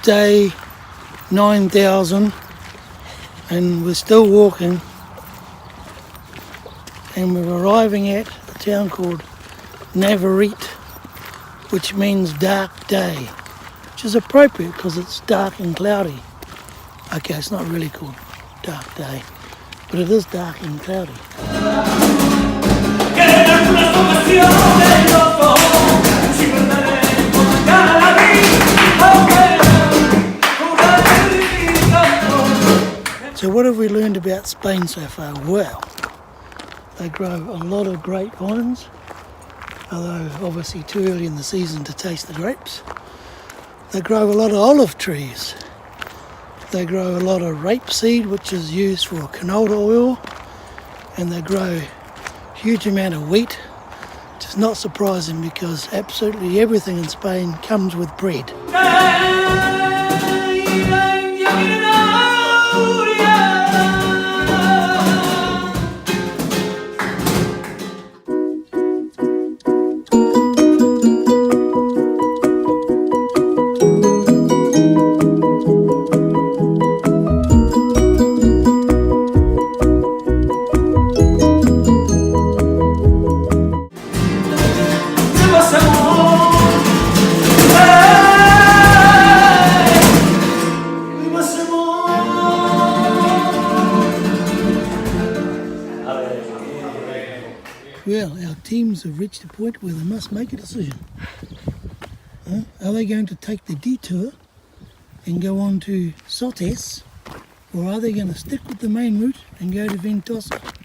day 9,000 and we're still walking, and we're arriving at a town called Navarrete, which means dark day, which is appropriate because it's dark and cloudy. Okay, it's not really called dark day, but it is dark and cloudy. So what have we learned about Spain so far? Well, they grow a lot of grapevines, although obviously too early in the season to taste the grapes. They grow a lot of olive trees. They grow a lot of rapeseed, which is used for canola oil, and they grow a huge amount of wheat, which is not surprising because absolutely everything in Spain comes with bread. Well, our teams have reached a point where they must make a decision. Are they going to take the detour and go on to Sotes, or are they going to stick with the main route and go to Ventosa?